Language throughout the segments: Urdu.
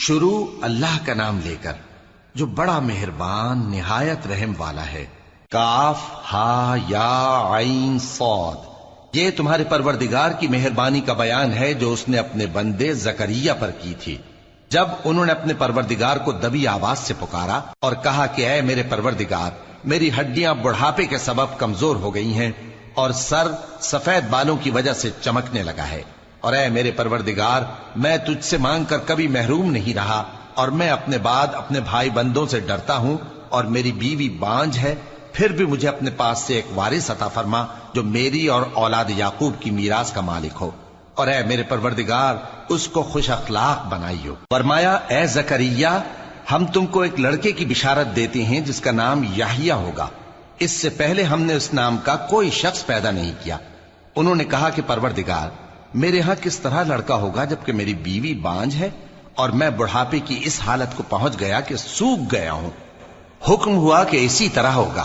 شروع اللہ کا نام لے کر جو بڑا مہربان نہایت رحم والا ہے۔ کاف ہا یا عین صاد، یہ تمہارے پروردگار کی مہربانی کا بیان ہے جو اس نے اپنے بندے زکریا پر کی تھی، جب انہوں نے اپنے پروردگار کو دبی آواز سے پکارا اور کہا کہ اے میرے پروردگار، میری ہڈیاں بڑھاپے کے سبب کمزور ہو گئی ہیں اور سر سفید بالوں کی وجہ سے چمکنے لگا ہے، اور اے میرے پروردگار، میں تجھ سے مانگ کر کبھی محروم نہیں رہا، اور میں اپنے بعد اپنے بھائی بندوں سے ڈرتا ہوں، اور میری بیوی بانجھ ہے، پھر بھی مجھے اپنے پاس سے ایک وارث عطا فرما جو میری اور اولاد یعقوب کی میراث کا مالک ہو، اور اے میرے پروردگار اس کو خوش اخلاق بنائیو۔ فرمایا اے زکریا، ہم تم کو ایک لڑکے کی بشارت دیتے ہیں جس کا نام یحییٰ ہوگا، اس سے پہلے ہم نے اس نام کا کوئی شخص پیدا نہیں کیا۔ انہوں نے کہا کہ پروردگار، میرے ہاں کس طرح لڑکا ہوگا جبکہ میری بیوی بانجھ ہے اور میں بڑھاپے کی اس حالت کو پہنچ گیا کہ سوکھ گیا ہوں۔ حکم ہوا کہ اسی طرح ہوگا۔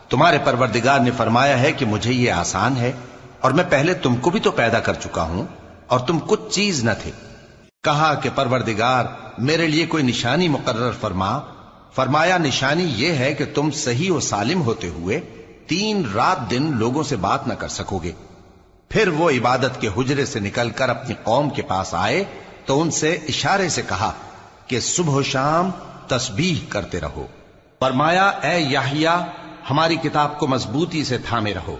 تمہارے پروردگار نے فرمایا ہے کہ مجھے یہ آسان ہے، اور میں پہلے تم کو بھی تو پیدا کر چکا ہوں اور تم کچھ چیز نہ تھے۔ کہا کہ پروردگار میرے لیے کوئی نشانی مقرر فرما۔ فرمایا نشانی یہ ہے کہ تم صحیح و سالم ہوتے ہوئے 3 رات دن لوگوں سے بات نہ کر سکو گے۔ پھر وہ عبادت کے حجرے سے نکل کر اپنی قوم کے پاس آئے تو ان سے اشارے سے کہا کہ صبح و شام تسبیح کرتے رہو۔ فرمایا اے یحییٰ، ہماری کتاب کو مضبوطی سے تھامے رہو،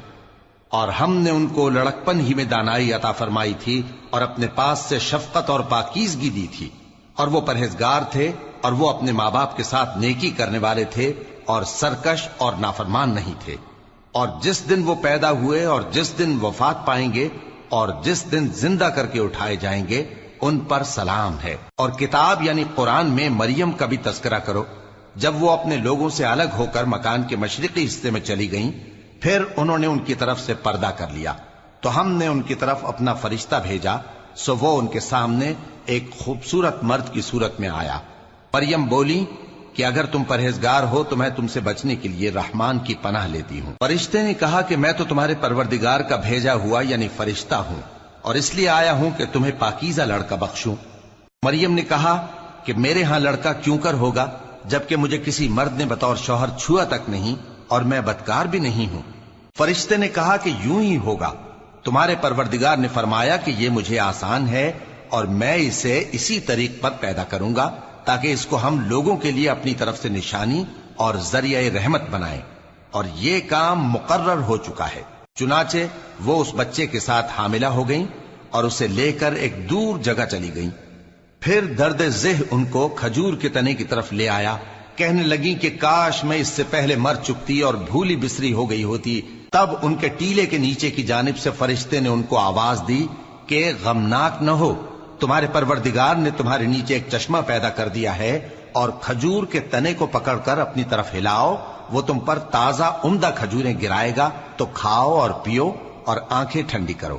اور ہم نے ان کو لڑکپن ہی میں دانائی عطا فرمائی تھی اور اپنے پاس سے شفقت اور پاکیزگی دی تھی، اور وہ پرہیزگار تھے اور وہ اپنے ماں باپ کے ساتھ نیکی کرنے والے تھے اور سرکش اور نافرمان نہیں تھے۔ اور جس دن وہ پیدا ہوئے اور جس دن وفات پائیں گے اور جس دن زندہ کر کے اٹھائے جائیں گے ان پر سلام ہے۔ اور کتاب یعنی قرآن میں مریم کا بھی تذکرہ کرو، جب وہ اپنے لوگوں سے الگ ہو کر مکان کے مشرقی حصے میں چلی گئیں، پھر انہوں نے ان کی طرف سے پردہ کر لیا تو ہم نے ان کی طرف اپنا فرشتہ بھیجا، سو وہ ان کے سامنے ایک خوبصورت مرد کی صورت میں آیا۔ مریم بولی کہ اگر تم پرہیزگار ہو تو میں تم سے بچنے کے لیے رحمان کی پناہ لیتی ہوں۔ فرشتے نے کہا کہ میں تو تمہارے پروردگار کا بھیجا ہوا یعنی فرشتہ ہوں، اور اس لیے آیا ہوں کہ تمہیں پاکیزہ لڑکا بخشوں۔ مریم نے کہا کہ میرے ہاں لڑکا کیوں کر ہوگا جبکہ مجھے کسی مرد نے بطور شوہر چھوا تک نہیں اور میں بدکار بھی نہیں ہوں۔ فرشتے نے کہا کہ یوں ہی ہوگا۔ تمہارے پروردگار نے فرمایا کہ یہ مجھے آسان ہے اور میں اسے اسی طریق پر پیدا کروں گا تاکہ اس کو ہم لوگوں کے لیے اپنی طرف سے نشانی اور ذریعہ رحمت بنائیں، اور یہ کام مقرر ہو چکا ہے۔ چنانچہ وہ اس بچے کے ساتھ حاملہ ہو گئیں اور اسے لے کر ایک دور جگہ چلی گئیں۔ پھر درد ذہ ان کو کھجور کے تنے کی طرف لے آیا، کہنے لگی کہ کاش میں اس سے پہلے مر چکتی اور بھولی بسری ہو گئی ہوتی۔ تب ان کے ٹیلے کے نیچے کی جانب سے فرشتے نے ان کو آواز دی کہ غمناک نہ ہو، تمہارے پروردگار نے تمہارے نیچے ایک چشمہ پیدا کر دیا ہے، اور کھجور کے تنے کو پکڑ کر اپنی طرف ہلاؤ، وہ تم پر تازہ عمدہ کھجوریں گرائے گا، تو کھاؤ اور پیو اور آنکھیں ٹھنڈی کرو۔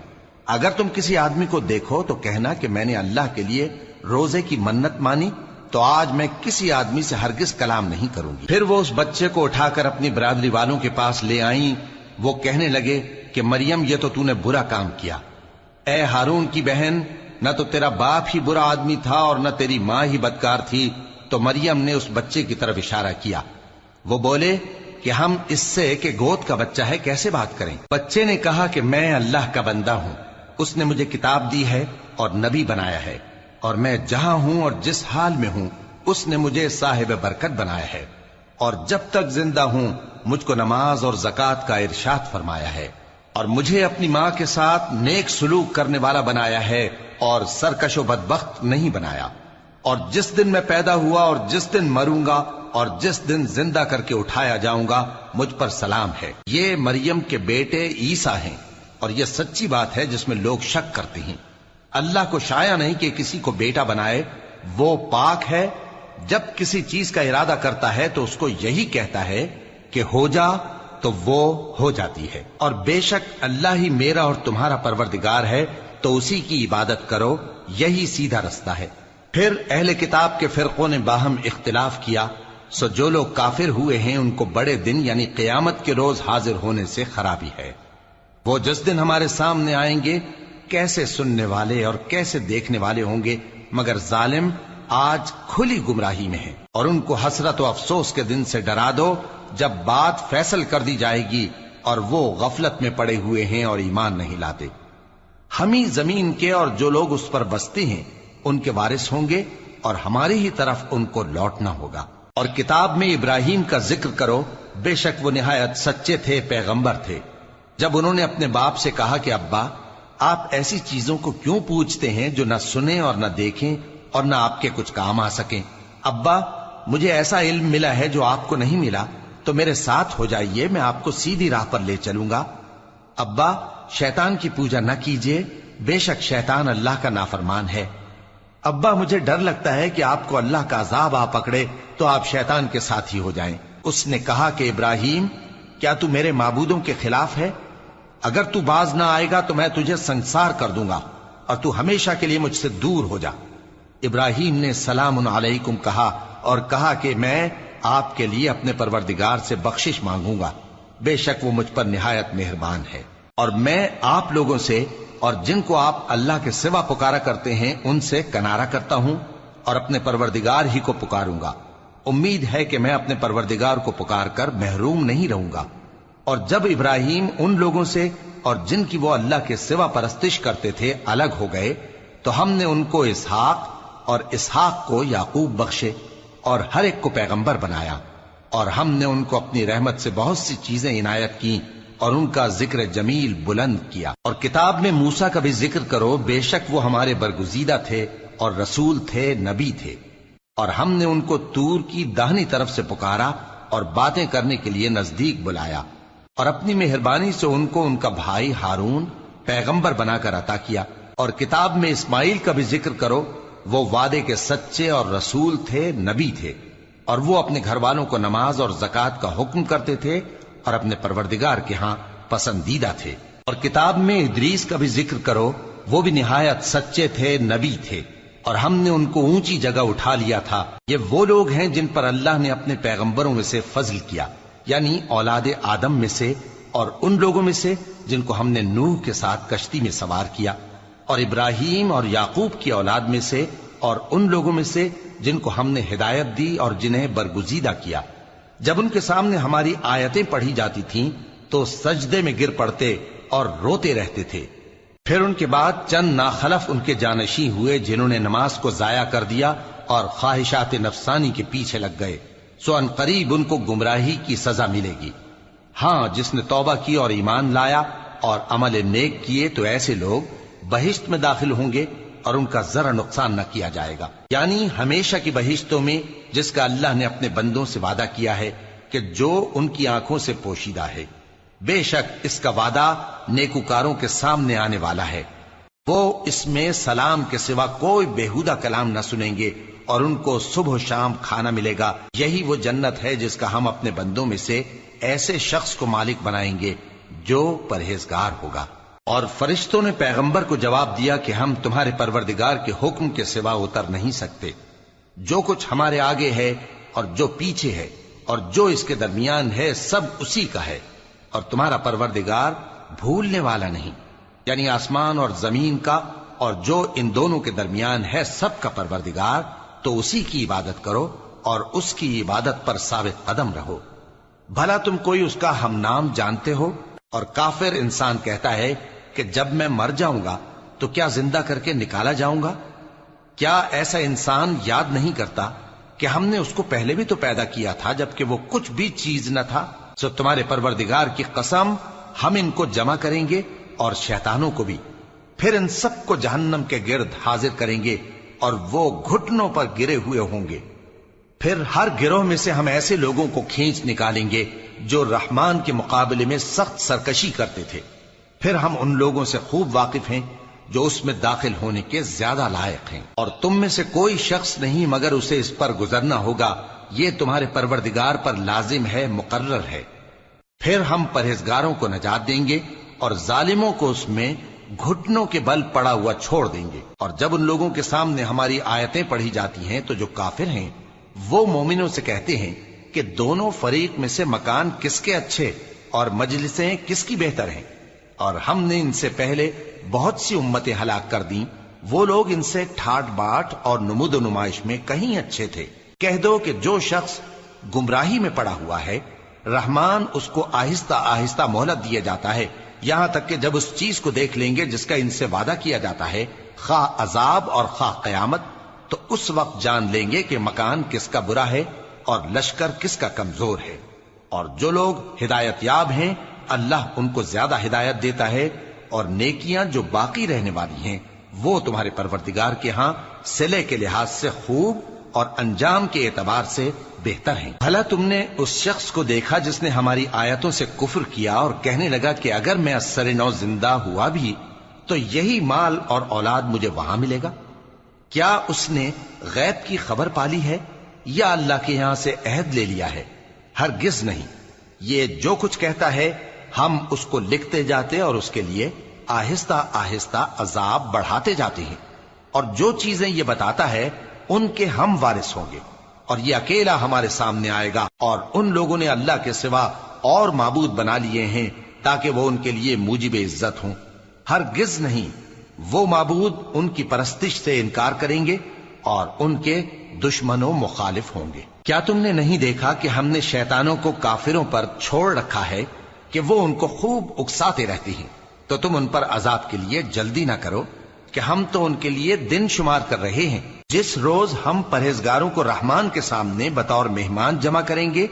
اگر تم کسی آدمی کو دیکھو تو کہنا کہ میں نے اللہ کے لیے روزے کی منت مانی، تو آج میں کسی آدمی سے ہرگز کلام نہیں کروں گی۔ پھر وہ اس بچے کو اٹھا کر اپنی برادری والوں کے پاس لے آئیں۔ وہ کہنے لگے کہ مریم یہ تو نے برا کام کیا۔ اے ہارون کی بہن، نہ تو تیرا باپ ہی برا آدمی تھا اور نہ تیری ماں ہی بدکار تھی۔ تو مریم نے اس بچے کی طرف اشارہ کیا۔ وہ بولے کہ ہم اس سے کہ گود کا بچہ ہے کیسے بات کریں؟ بچے نے کہا کہ میں اللہ کا بندہ ہوں، اس نے مجھے کتاب دی ہے اور نبی بنایا ہے، اور میں جہاں ہوں اور جس حال میں ہوں اس نے مجھے صاحب برکت بنایا ہے، اور جب تک زندہ ہوں مجھ کو نماز اور زکوٰۃ کا ارشاد فرمایا ہے، اور مجھے اپنی ماں کے ساتھ نیک سلوک کرنے والا بنایا ہے اور سرکش و بدبخت نہیں بنایا، اور جس دن میں پیدا ہوا اور جس دن مروں گا اور جس دن زندہ کر کے اٹھایا جاؤں گا مجھ پر سلام ہے۔ یہ مریم کے بیٹے عیسیٰ ہیں، اور یہ سچی بات ہے جس میں لوگ شک کرتے ہیں۔ اللہ کو شایع نہیں کہ کسی کو بیٹا بنائے، وہ پاک ہے، جب کسی چیز کا ارادہ کرتا ہے تو اس کو یہی کہتا ہے کہ ہو جا تو وہ ہو جاتی ہے، اور بے شک اللہ ہی میرا اور تمہارا پروردگار ہے، تو اسی کی عبادت کرو، یہی سیدھا رستہ ہے۔ پھر اہل کتاب کے فرقوں نے باہم اختلاف کیا، سو جو لوگ کافر ہوئے ہیں ان کو بڑے دن یعنی قیامت کے روز حاضر ہونے سے خرابی ہے۔ وہ جس دن ہمارے سامنے آئیں گے کیسے سننے والے اور کیسے دیکھنے والے ہوں گے، مگر ظالم آج کھلی گمراہی میں ہیں، اور ان کو حسرت و افسوس کے دن سے ڈرا دو جب بات فیصل کر دی جائے گی اور وہ غفلت میں پڑے ہوئے ہیں اور ایمان نہیں لاتے۔ ہم ہی زمین کے اور جو لوگ اس پر بستے ہیں ان کے وارث ہوں گے، اور ہماری ہی طرف ان کو لوٹنا ہوگا۔ اور کتاب میں ابراہیم کا ذکر کرو، بے شک وہ نہایت سچے تھے، پیغمبر تھے۔ جب انہوں نے اپنے باپ سے کہا کہ ابا، آپ ایسی چیزوں کو کیوں پوچھتے ہیں جو نہ سنیں اور نہ دیکھیں اور نہ آپ کے کچھ کام آ سکیں؟ ابا، مجھے ایسا علم ملا ہے جو آپ کو نہیں ملا، تو میرے ساتھ ہو جائیے، میں آپ کو سیدھی راہ پر لے چلوں گا۔ ابا، شیطان کی پوجا نہ کیجیے، بے شک شیطان اللہ کا نافرمان ہے۔ ابا، مجھے ڈر لگتا ہے کہ آپ کو اللہ کا عذاب آ پکڑے تو آپ شیطان کے ساتھی ہو جائیں۔ اس نے کہا کہ ابراہیم، کیا تو میرے معبودوں کے خلاف ہے؟ اگر تو باز نہ آئے گا تو میں تجھے سنسار کر دوں گا، اور تو ہمیشہ کے لیے مجھ سے دور ہو جا۔ ابراہیم نے سلام علیکم کہا اور کہا کہ میں آپ کے لیے اپنے پروردگار سے بخشش مانگوں گا، بے شک وہ مجھ پر نہایت مہربان ہے۔ اور میں آپ لوگوں سے اور جن کو آپ اللہ کے سوا پکارا کرتے ہیں ان سے کنارہ کرتا ہوں، اور اپنے پروردگار ہی کو پکاروں گا۔ امید ہے کہ میں اپنے پروردگار کو پکار کر محروم نہیں رہوں گا۔ اور جب ابراہیم ان لوگوں سے اور جن کی وہ اللہ کے سوا پرستش کرتے تھے الگ ہو گئے، تو ہم نے ان کو اسحاق اور اسحاق کو یعقوب بخشے، اور ہر ایک کو پیغمبر بنایا، اور ہم نے ان کو اپنی رحمت سے بہت سی چیزیں عنایت کی، اور ان کا ذکر جمیل بلند کیا۔ اور کتاب میں موسیٰ کا بھی ذکر کرو، بے شک وہ ہمارے برگزیدہ تھے اور رسول تھے، نبی تھے، اور ہم نے ان کو طور کی داہنی طرف سے پکارا اور باتیں کرنے کے لیے نزدیک بلایا، اور اپنی مہربانی سے ان کو ان کا بھائی ہارون پیغمبر بنا کر عطا کیا۔ اور کتاب میں اسماعیل کا بھی ذکر کرو، وہ وعدے کے سچے اور رسول تھے، نبی تھے، اور وہ اپنے گھر والوں کو نماز اور زکوٰۃ کا حکم کرتے تھے اور اپنے پروردگار کے ہاں پسندیدہ تھے۔ اور کتاب میں ادریس کا بھی ذکر کرو، وہ بھی نہایت سچے تھے، نبی تھے، اور ہم نے ان کو اونچی جگہ اٹھا لیا تھا۔ یہ وہ لوگ ہیں جن پر اللہ نے اپنے پیغمبروں میں سے فضل کیا، یعنی اولاد آدم میں سے، اور ان لوگوں میں سے جن کو ہم نے نوح کے ساتھ کشتی میں سوار کیا، اور ابراہیم اور یعقوب کی اولاد میں سے، اور ان لوگوں میں سے جن کو ہم نے ہدایت دی اور جنہیں برگزیدہ کیا۔ جب ان کے سامنے ہماری آیتیں پڑھی جاتی تھیں تو سجدے میں گر پڑتے اور روتے رہتے تھے۔ پھر ان کے بعد چند ناخلف ان کے جانشین ہوئے جنہوں نے نماز کو ضائع کر دیا اور خواہشات نفسانی کے پیچھے لگ گئے، سو ان قریب ان کو گمراہی کی سزا ملے گی۔ ہاں، جس نے توبہ کی اور ایمان لایا اور عمل نیک کیے تو ایسے لوگ بہشت میں داخل ہوں گے اور ان کا ذرا نقصان نہ کیا جائے گا، یعنی ہمیشہ کی بہشتوں میں جس کا اللہ نے اپنے بندوں سے وعدہ کیا ہے کہ جو ان کی آنکھوں سے پوشیدہ ہے۔ بے شک اس کا وعدہ نیکوکاروں کے سامنے آنے والا ہے، وہ اس میں سلام کے سوا کوئی بیہودہ کلام نہ سنیں گے، اور ان کو صبح و شام کھانا ملے گا۔ یہی وہ جنت ہے جس کا ہم اپنے بندوں میں سے ایسے شخص کو مالک بنائیں گے جو پرہیزگار ہوگا۔ اور فرشتوں نے پیغمبر کو جواب دیا کہ ہم تمہارے پروردگار کے حکم کے سوا اتر نہیں سکتے۔ جو کچھ ہمارے آگے ہے اور جو پیچھے ہے اور جو اس کے درمیان ہے سب اسی کا ہے، اور تمہارا پروردگار بھولنے والا نہیں، یعنی آسمان اور زمین کا اور جو ان دونوں کے درمیان ہے سب کا پروردگار، تو اسی کی عبادت کرو اور اس کی عبادت پر ثابت قدم رہو۔ بھلا تم کوئی اس کا ہم نام جانتے ہو؟ اور کافر انسان کہتا ہے کہ جب میں مر جاؤں گا تو کیا زندہ کر کے نکالا جاؤں گا؟ کیا ایسا انسان یاد نہیں کرتا کہ ہم نے اس کو پہلے بھی تو پیدا کیا تھا جبکہ وہ کچھ بھی چیز نہ تھا؟ سو تمہارے پروردگار کی قسم، ہم ان کو جمع کریں گے اور شیطانوں کو بھی، پھر ان سب کو جہنم کے گرد حاضر کریں گے اور وہ گھٹنوں پر گرے ہوئے ہوں گے۔ پھر ہر گروہ میں سے ہم ایسے لوگوں کو کھینچ نکالیں گے جو رحمان کے مقابلے میں سخت سرکشی کرتے تھے۔ پھر ہم ان لوگوں سے خوب واقف ہیں جو اس میں داخل ہونے کے زیادہ لائق ہیں، اور تم میں سے کوئی شخص نہیں مگر اسے اس پر گزرنا ہوگا، یہ تمہارے پروردگار پر لازم ہے، مقرر ہے۔ پھر ہم پرہیزگاروں کو نجات دیں گے اور ظالموں کو اس میں گھٹنوں کے بل پڑا ہوا چھوڑ دیں گے۔ اور جب ان لوگوں کے سامنے ہماری آیتیں پڑھی جاتی ہیں تو جو کافر ہیں وہ مومنوں سے کہتے ہیں کہ دونوں فریق میں سے مکان کس کے اچھے اور مجلسیں کس کی بہتر ہیں، اور ہم نے ان سے پہلے بہت سی امتیں ہلاک کر دیں وہ لوگ ان سے ٹھاٹ باٹ اور نمود و نمائش میں کہیں اچھے تھے۔ کہہ دو کہ جو شخص گمراہی میں پڑا ہوا ہے، رحمان اس کو آہستہ آہستہ مہلت دیا جاتا ہے، یہاں تک کہ جب اس چیز کو دیکھ لیں گے جس کا ان سے وعدہ کیا جاتا ہے، خواہ عذاب اور خواہ قیامت، تو اس وقت جان لیں گے کہ مکان کس کا برا ہے اور لشکر کس کا کمزور ہے۔ اور جو لوگ ہدایت یاب ہیں، اللہ ان کو زیادہ ہدایت دیتا ہے، اور نیکیاں جو باقی رہنے والی ہیں وہ تمہارے پروردگار کے ہاں صلے کے لحاظ سے خوب اور انجام کے اعتبار سے بہتر ہیں۔ بھلا تم نے اس شخص کو دیکھا جس نے ہماری آیتوں سے کفر کیا اور کہنے لگا کہ اگر میں ازسر نو زندہ ہوا بھی تو یہی مال اور اولاد مجھے وہاں ملے گا؟ کیا اس نے غیب کی خبر پالی ہے یا اللہ کے یہاں سے عہد لے لیا ہے؟ ہرگز نہیں، یہ جو کچھ کہتا ہے ہم اس کو لکھتے جاتے اور اس کے لیے آہستہ آہستہ عذاب بڑھاتے جاتے ہیں، اور جو چیزیں یہ بتاتا ہے ان کے ہم وارث ہوں گے، اور یہ اکیلا ہمارے سامنے آئے گا۔ اور ان لوگوں نے اللہ کے سوا اور معبود بنا لیے ہیں تاکہ وہ ان کے لیے موجب عزت ہوں۔ ہرگز نہیں، وہ معبود ان کی پرستش سے انکار کریں گے اور ان کے دشمن و مخالف ہوں گے۔ کیا تم نے نہیں دیکھا کہ ہم نے شیطانوں کو کافروں پر چھوڑ رکھا ہے کہ وہ ان کو خوب اکساتے رہتی ہیں؟ تو تم ان پر عذاب کے لیے جلدی نہ کرو کہ ہم تو ان کے لیے دن شمار کر رہے ہیں۔ جس روز ہم پرہیزگاروں کو رحمان کے سامنے بطور مہمان جمع کریں گے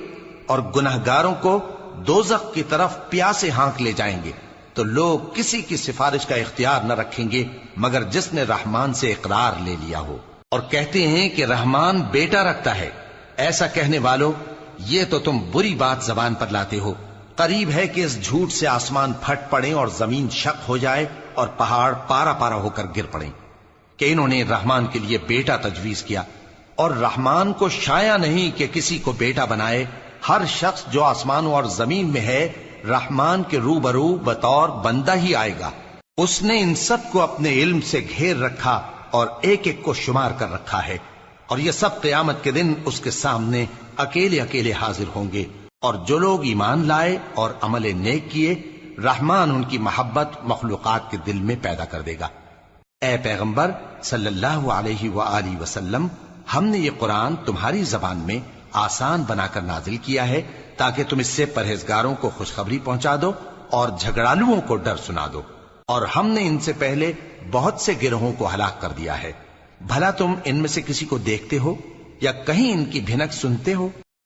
اور گناہگاروں کو دوزخ کی طرف پیاسے ہانک لے جائیں گے، تو لوگ کسی کی سفارش کا اختیار نہ رکھیں گے مگر جس نے رحمان سے اقرار لے لیا ہو۔ اور کہتے ہیں کہ رحمان بیٹا رکھتا ہے۔ ایسا کہنے والوں، یہ تو تم بری بات زبان پر لاتے ہو۔ قریب ہے کہ اس جھوٹ سے آسمان پھٹ پڑے اور زمین شق ہو جائے اور پہاڑ پارا پارا ہو کر گر پڑیں کہ انہوں نے رحمان کے لیے بیٹا تجویز کیا، اور رحمان کو شایع نہیں کہ کسی کو بیٹا بنائے۔ ہر شخص جو آسمانوں اور زمین میں ہے رحمان کے روبرو بطور بندہ ہی آئے گا۔ اس نے ان سب کو اپنے علم سے گھیر رکھا اور ایک ایک کو شمار کر رکھا ہے، اور یہ سب قیامت کے دن اس کے سامنے اکیلے اکیلے حاضر ہوں گے۔ اور جو لوگ ایمان لائے اور عمل نیک کیے، رحمان ان کی محبت مخلوقات کے دل میں پیدا کر دے گا۔ اے پیغمبر صلی اللہ علیہ وآلہ وسلم، ہم نے یہ قرآن تمہاری زبان میں آسان بنا کر نازل کیا ہے تاکہ تم اس سے پرہیزگاروں کو خوشخبری پہنچا دو اور جھگڑالوؤں کو ڈر سنا دو۔ اور ہم نے ان سے پہلے بہت سے گروہوں کو ہلاک کر دیا ہے۔ بھلا تم ان میں سے کسی کو دیکھتے ہو یا کہیں ان کی بھنک سنتے ہو؟